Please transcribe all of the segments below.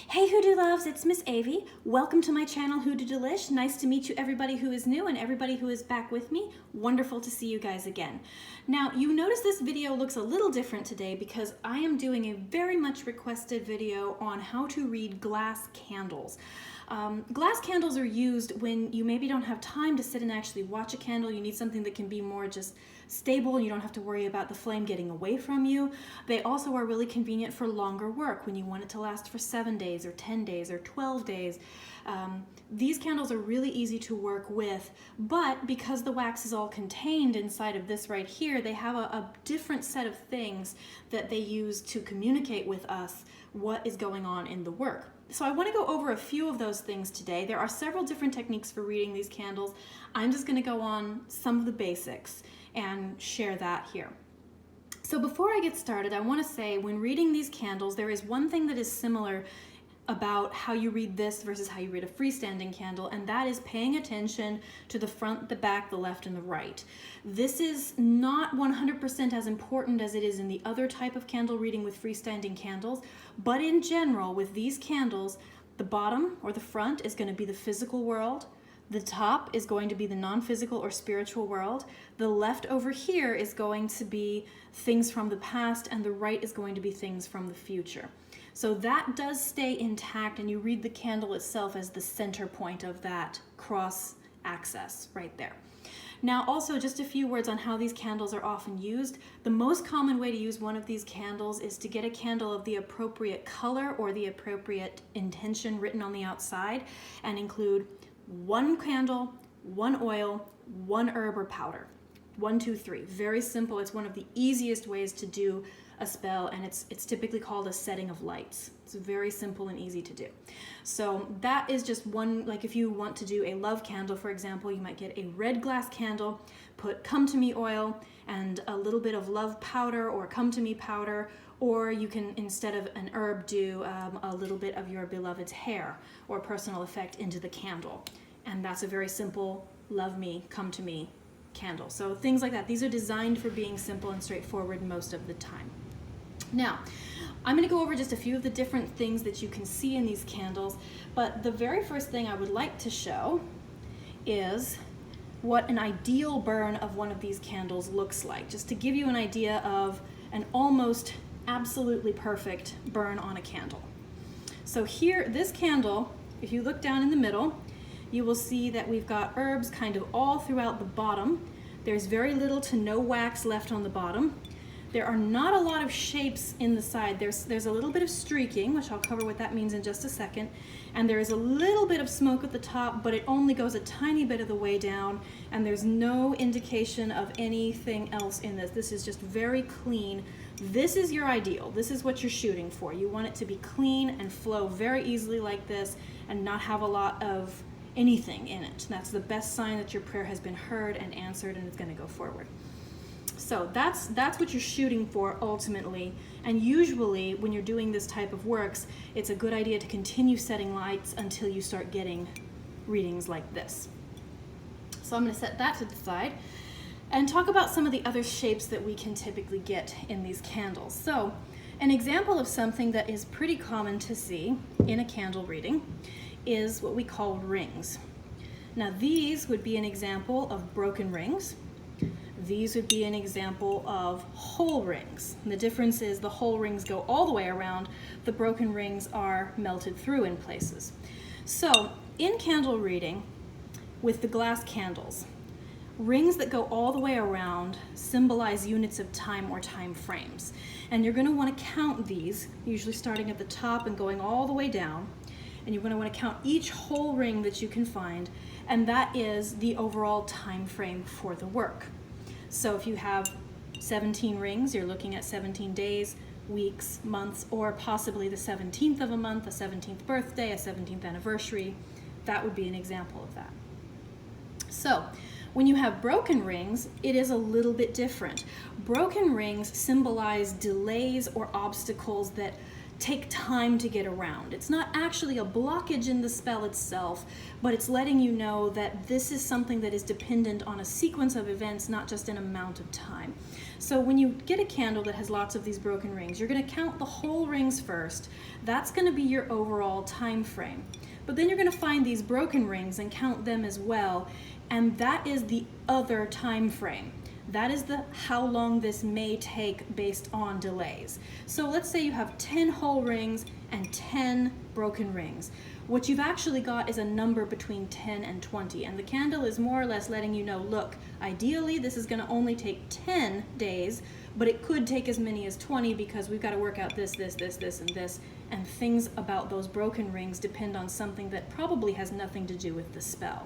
Hey Hoodoo loves, it's Miss Avie. Welcome to my channel Hoodoo Delish. Nice to meet you, everybody who is new and everybody who is back with me. Wonderful to see you guys again. Now you notice this video looks a little different today because I am doing a very much requested video on how to read glass candles. Glass candles are used when you maybe don't have time to sit and actually watch a candle. You need something that can be more just stable and you don't have to worry about the flame getting away from you. They also are really convenient for longer work when you want it to last for 7 days or 10 days or 12 days. These candles are really easy to work with, but because the wax is all contained inside of this right here, they have a different set of things that they use to communicate with us what is going on in the work. So I want to go over a few of those things today. There are several different techniques for reading these candles. I'm just going to go on some of the basics and share that here. So before I get started, I want to say when reading these candles, there is one thing that is similar about how you read this versus how you read a freestanding candle, and that is paying attention to the front, the back, the left, and the right. This is not 100% as important as it is in the other type of candle reading with freestanding candles, but in general, with these candles, the bottom or the front is going to be the physical world, the top is going to be the non-physical or spiritual world, the left over here is going to be things from the past, and the right is going to be things from the future. So that does stay intact, and you read the candle itself as the center point of that cross axis right there. Now also just a few words on how these candles are often used. The most common way to use one of these candles is to get a candle of the appropriate color or the appropriate intention written on the outside and include one candle, one oil, one herb or powder. 1, 2, 3. Very simple. It's one of the easiest ways to do a spell, and it's typically called a setting of lights. It's very simple and easy to do. So that is just one, like if you want to do a love candle, for example, you might get a red glass candle, put come to me oil and a little bit of love powder or come to me powder, or you can, instead of an herb, do a little bit of your beloved's hair or personal effect into the candle. And that's a very simple love me, come to me candle. So things like that. These are designed for being simple and straightforward most of the time. Now, I'm going to go over just a few of the different things that you can see in these candles, but the very first thing I would like to show is what an ideal burn of one of these candles looks like, just to give you an idea of an almost absolutely perfect burn on a candle. So here, this candle, if you look down in the middle, you will see that we've got herbs kind of all throughout the bottom. There's very little to no wax left on the bottom. There are not a lot of shapes in the side. There's a little bit of streaking, which I'll cover what that means in just a second. And there is a little bit of smoke at the top, but it only goes a tiny bit of the way down, and there's no indication of anything else in this. This is just very clean. This is your ideal. This is what you're shooting for. You want it to be clean and flow very easily like this and not have a lot of anything in it. That's the best sign that your prayer has been heard and answered and it's going to go forward. So that's what you're shooting for ultimately, and usually when you're doing this type of works, it's a good idea to continue setting lights until you start getting readings like this. So I'm going to set that to the side and talk about some of the other shapes that we can typically get in these candles. So an example of something that is pretty common to see in a candle reading is what we call rings. Now these would be an example of broken rings. These would be an example of whole rings. And the difference is the whole rings go all the way around, the broken rings are melted through in places. So in candle reading with the glass candles, rings that go all the way around symbolize units of time or time frames. And you're going to want to count these, usually starting at the top and going all the way down. And you're going to want to count each whole ring that you can find, and that is the overall time frame for the work. So if you have 17 rings, you're looking at 17 days, weeks, months, or possibly the 17th of a month, a 17th birthday, a 17th anniversary. That would be an example of that. So when you have broken rings, it is a little bit different. Broken rings symbolize delays or obstacles that take time to get around. It's not actually a blockage in the spell itself, but it's letting you know that this is something that is dependent on a sequence of events, not just an amount of time. So when you get a candle that has lots of these broken rings, you're going to count the whole rings first. That's going to be your overall time frame. But then you're going to find these broken rings and count them as well, and that is the other time frame. That is the how long this may take based on delays. So let's say you have 10 whole rings and 10 broken rings. What you've actually got is a number between 10 and 20, and the candle is more or less letting you know, look, ideally this is going to only take 10 days, but it could take as many as 20 because we've got to work out this, and this, and things about those broken rings depend on something that probably has nothing to do with the spell.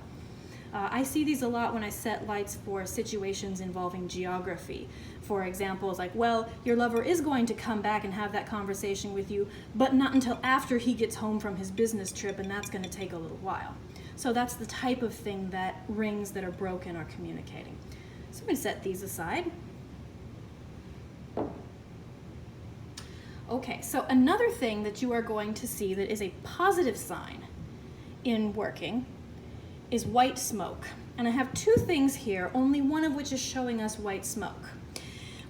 I see these a lot when I set lights for situations involving geography. For example, it's like, well, your lover is going to come back and have that conversation with you, but not until after he gets home from his business trip, and that's going to take a little while. So that's the type of thing that rings that are broken are communicating. So I'm going to set these aside. Okay, so another thing that you are going to see that is a positive sign in working is white smoke. And I have two things here, only one of which is showing us white smoke.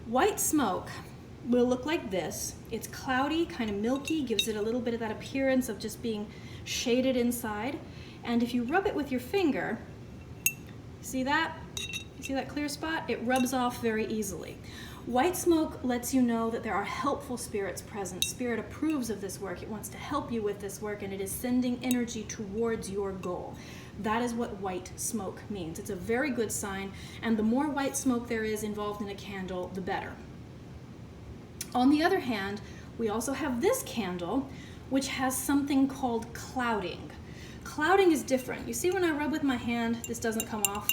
White smoke will look like this. It's cloudy, kind of milky, gives it a little bit of that appearance of just being shaded inside. And if you rub it with your finger, see that? You see that clear spot? It rubs off very easily. White smoke lets you know that there are helpful spirits present. Spirit approves of this work. It wants to help you with this work, and it is sending energy towards your goal. That is what white smoke means. It's a very good sign, and the more white smoke there is involved in a candle, the better. On the other hand, we also have this candle, which has something called clouding. Clouding is different. You see when I rub with my hand, this doesn't come off?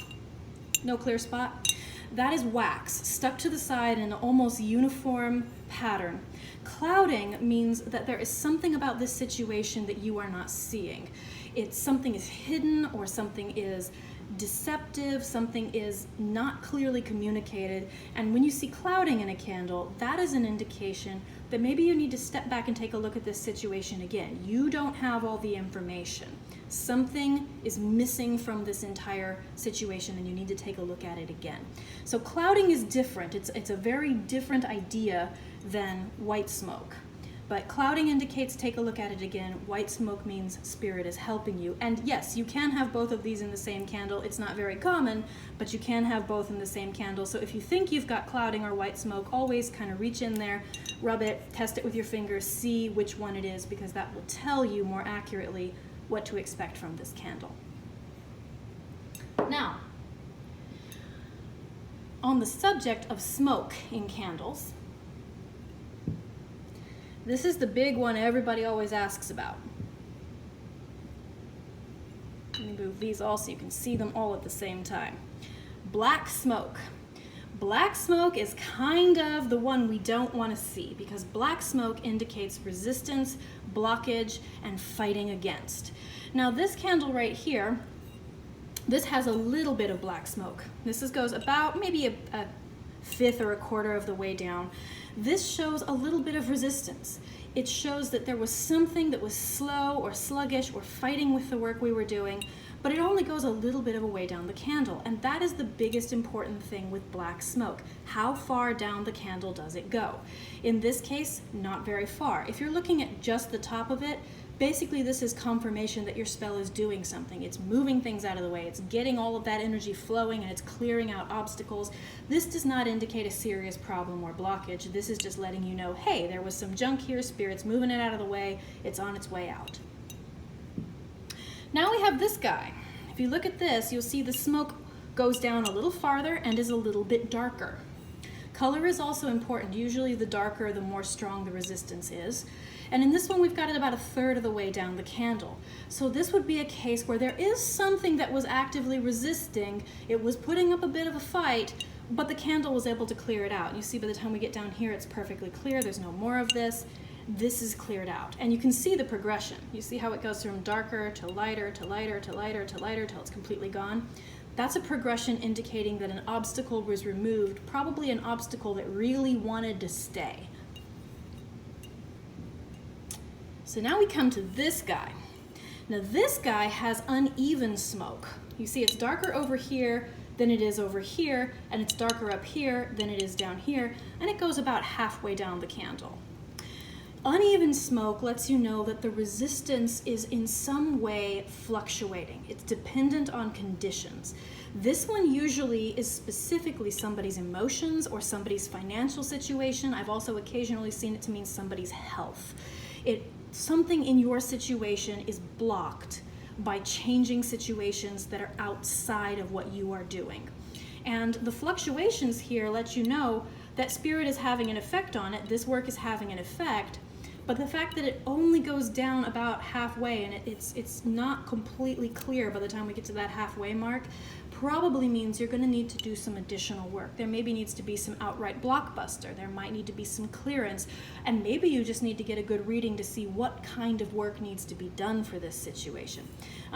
No clear spot? That is wax stuck to the side in an almost uniform pattern. Clouding means that there is something about this situation that you are not seeing. It's something is hidden, or something is deceptive, something is not clearly communicated. And when you see clouding in a candle, that is an indication that maybe you need to step back and take a look at this situation again. You don't have all the information. Something is missing from this entire situation, and you need to take a look at it again. So clouding is different. It's a very different idea than white smoke. But clouding indicates take a look at it again. White smoke means spirit is helping you. And yes, you can have both of these in the same candle. It's not very common, but you can have both in the same candle. So if you think you've got clouding or white smoke, always kind of reach in there, rub it, test it with your fingers, see which one it is, because that will tell you more accurately what to expect from this candle. Now, on the subject of smoke in candles, this is the big one everybody always asks about. Let me move these all so you can see them all at the same time. Black smoke. Black smoke is kind of the one we don't want to see, because black smoke indicates resistance, blockage, and fighting against. Now this candle right here, this has a little bit of black smoke. This goes about maybe a fifth or a quarter of the way down. This shows a little bit of resistance. It shows that there was something that was slow or sluggish or fighting with the work we were doing, but it only goes a little bit of a way down the candle. And that is the biggest important thing with black smoke. How far down the candle does it go? In this case, not very far. If you're looking at just the top of it, basically this is confirmation that your spell is doing something. It's moving things out of the way. It's getting all of that energy flowing, and it's clearing out obstacles. This does not indicate a serious problem or blockage. This is just letting you know, hey, there was some junk here, spirit's moving it out of the way, it's on its way out. Now we have this guy. If you look at this, you'll see the smoke goes down a little farther and is a little bit darker. Color is also important. Usually the darker, the more strong the resistance is. And in this one, we've got it about a third of the way down the candle. So this would be a case where there is something that was actively resisting. It was putting up a bit of a fight, but the candle was able to clear it out. You see by the time we get down here, it's perfectly clear. There's no more of this. This is cleared out. And you can see the progression. You see how it goes from darker to lighter to lighter to lighter to lighter till it's completely gone. That's a progression indicating that an obstacle was removed, probably an obstacle that really wanted to stay. So now we come to this guy. Now this guy has uneven smoke. You see it's darker over here than it is over here, and it's darker up here than it is down here, and it goes about halfway down the candle. Uneven smoke lets you know that the resistance is in some way fluctuating. It's dependent on conditions. This one usually is specifically somebody's emotions or somebody's financial situation. I've also occasionally seen it to mean somebody's health. Something in your situation is blocked by changing situations that are outside of what you are doing. And the fluctuations here let you know that spirit is having an effect on it. This work is having an effect. But the fact that it only goes down about halfway and it's not completely clear by the time we get to that halfway mark probably means you're going to need to do some additional work. There maybe needs to be some outright blockbuster. There might need to be some clearance. And maybe you just need to get a good reading to see what kind of work needs to be done for this situation.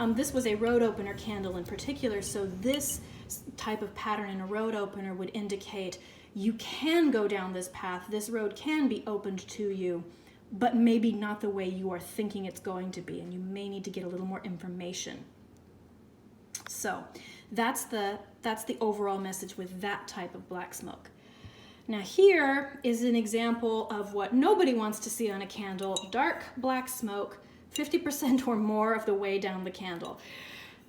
This was a road opener candle in particular, so this type of pattern in a road opener would indicate you can go down this path. This road can be opened to you, but maybe not the way you are thinking it's going to be, and you may need to get a little more information. So that's the overall message with that type of black smoke. Now here is an example of what nobody wants to see on a candle: dark black smoke, 50% or more of the way down the candle.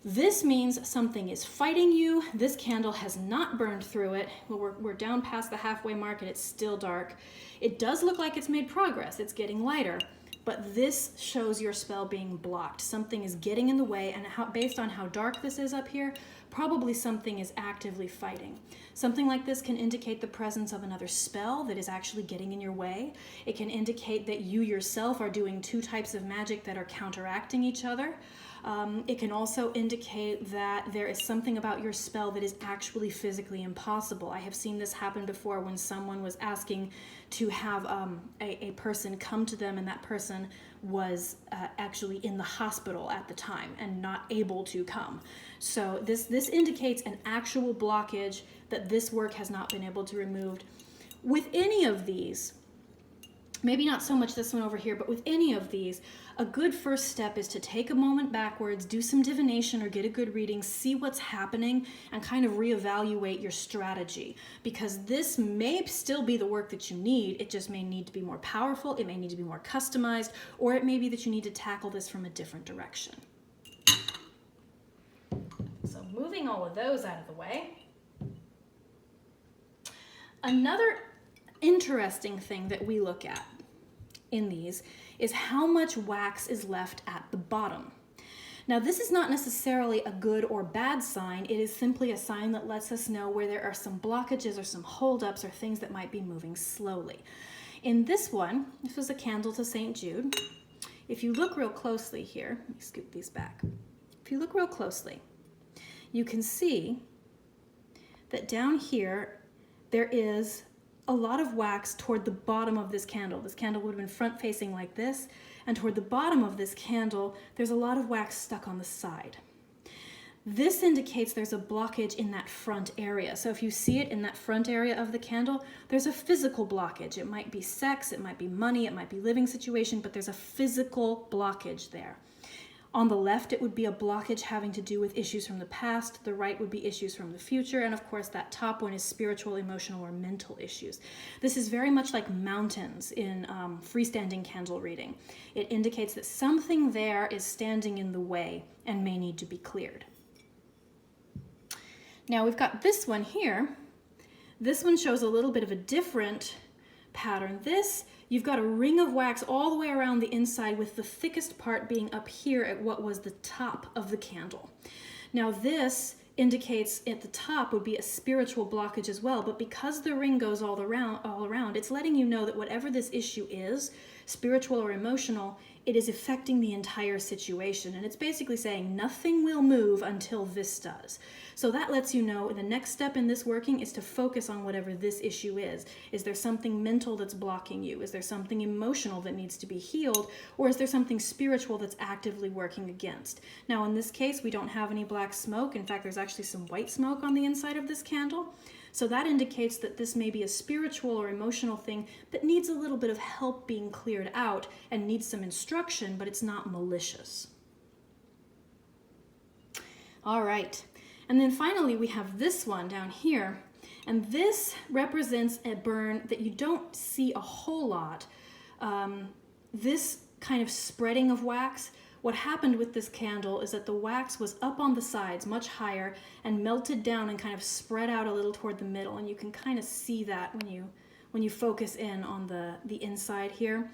This means something is fighting you. This candle has not burned through it. We're down past the halfway mark and it's still dark. It does look like it's made progress. It's getting lighter, but this shows your spell being blocked. Something is getting in the way, and based on how dark this is up here, probably something is actively fighting. Something like this can indicate the presence of another spell that is actually getting in your way. It can indicate that you yourself are doing two types of magic that are counteracting each other. It can also indicate that there is something about your spell that is actually physically impossible. I have seen this happen before when someone was asking to have a person come to them, and that person was actually in the hospital at the time and not able to come. So this indicates an actual blockage that this work has not been able to remove. With any of these, maybe not so much this one over here, but with any of these, a good first step is to take a moment backwards, do some divination or get a good reading, see what's happening, and kind of reevaluate your strategy. Because this may still be the work that you need, it just may need to be more powerful, it may need to be more customized, or it may be that you need to tackle this from a different direction. So moving all of those out of the way. Another interesting thing that we look at in these is how much wax is left at the bottom. Now, this is not necessarily a good or bad sign. It is simply a sign that lets us know where there are some blockages or some holdups or things that might be moving slowly. In this one, this was a candle to St. Jude. If you look real closely here, let me scoop these back. If you look real closely, you can see that down here there is a lot of wax toward the bottom of this candle. This candle would have been front facing like this, and toward the bottom of this candle, there's a lot of wax stuck on the side. This indicates there's a blockage in that front area. So if you see it in that front area of the candle, there's a physical blockage. It might be sex, it might be money, it might be living situation, but there's a physical blockage there. On the left, it would be a blockage having to do with issues from the past. The right would be issues from the future. And of course, that top one is spiritual, emotional, or mental issues. This is very much like mountains in freestanding candle reading. It indicates that something there is standing in the way and may need to be cleared. Now we've got this one here. This one shows a little bit of a different pattern. You've got a ring of wax all the way around the inside, with the thickest part being up here at what was the top of the candle. Now this indicates at the top would be a spiritual blockage as well, but because the ring goes all around, it's letting you know that whatever this issue is, spiritual or emotional, it is affecting the entire situation. And it's basically saying nothing will move until this does. So that lets you know the next step in this working is to focus on whatever this issue is. Is there something mental that's blocking you? Is there something emotional that needs to be healed? Or is there something spiritual that's actively working against? Now in this case, we don't have any black smoke. In fact, there's actually some white smoke on the inside of this candle. So that indicates that this may be a spiritual or emotional thing that needs a little bit of help being cleared out and needs some instruction, but it's not malicious. All right. And then finally we have this one down here, and this represents a burn that you don't see a whole lot. This kind of spreading of wax, what happened with this candle is that the wax was up on the sides much higher and melted down and kind of spread out a little toward the middle, and you can kind of see that when you focus in on the inside here.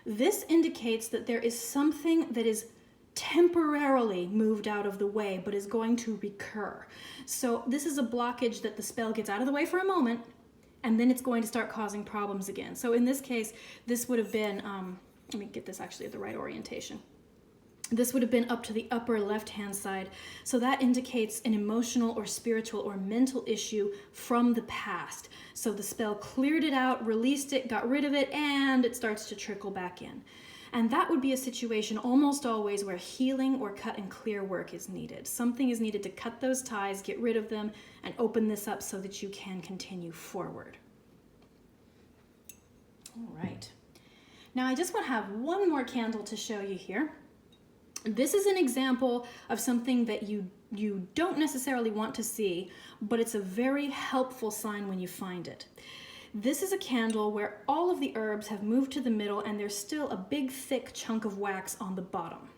This indicates that there is something that is temporarily moved out of the way but is going to recur. So this is a blockage that the spell gets out of the way for a moment, and then it's going to start causing problems again. So in this case, this would have been, let me get this actually at the right orientation. This would have been up to the upper left-hand side. So that indicates an emotional or spiritual or mental issue from the past. So the spell cleared it out, released it, got rid of it, and it starts to trickle back in. And that would be a situation almost always where healing or cut and clear work is needed. Something is needed to cut those ties, get rid of them, and open this up so that you can continue forward. All right. Now I just want to have one more candle to show you here. This is an example of something that you don't necessarily want to see, but it's a very helpful sign when you find it. This is a candle where all of the herbs have moved to the middle and there's still a big thick chunk of wax on the bottom.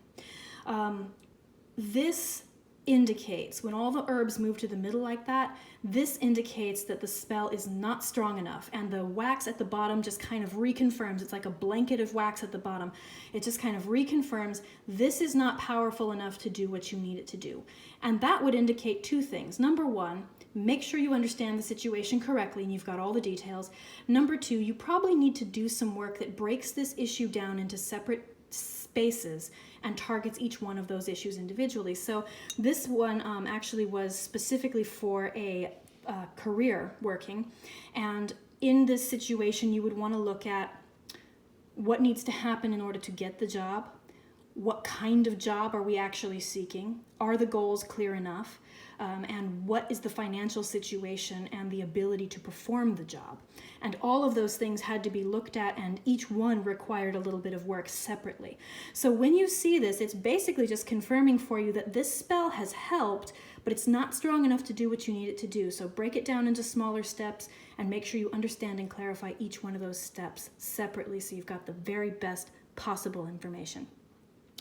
This indicates, when all the herbs move to the middle like that, this indicates that the spell is not strong enough, and the wax at the bottom just kind of reconfirms. It's like a blanket of wax at the bottom. It just kind of reconfirms this is not powerful enough to do what you need it to do. And that would indicate two things. Number one, make sure you understand the situation correctly and you've got all the details. Number two, you probably need to do some work that breaks this issue down into separate spaces and targets each one of those issues individually. So this one actually was specifically for a career working, and in this situation you would want to look at what needs to happen in order to get the job, what kind of job are we actually seeking, are the goals clear enough, and what is the financial situation and the ability to perform the job. And all of those things had to be looked at, and each one required a little bit of work separately. So when you see this, it's basically just confirming for you that this spell has helped, but it's not strong enough to do what you need it to do. So break it down into smaller steps and make sure you understand and clarify each one of those steps separately so you've got the very best possible information.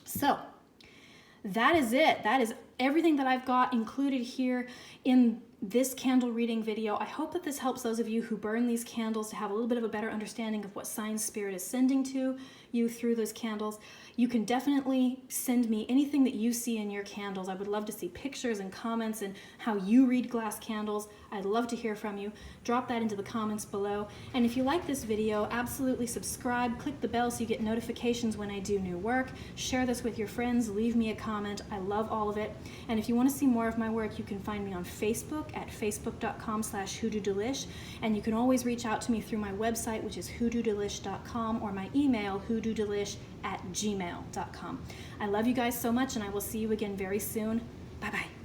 So that is it. That is everything that I've got included here in this candle reading video. I hope that this helps those of you who burn these candles to have a little bit of a better understanding of what signs Spirit is sending to you through those candles. You can definitely send me anything that you see in your candles. I would love to see pictures and comments and how you read glass candles. I'd love to hear from you. Drop that into the comments below. And if you like this video, absolutely subscribe, click the bell so you get notifications when I do new work. Share this with your friends, leave me a comment. I love all of it. And if you want to see more of my work, you can find me on Facebook at facebook.com/hoodoodelish. And you can always reach out to me through my website, which is hoodoodelish.com, or my email, hoodoodelish@gmail.com. I love you guys so much, and I will see you again very soon. Bye-bye.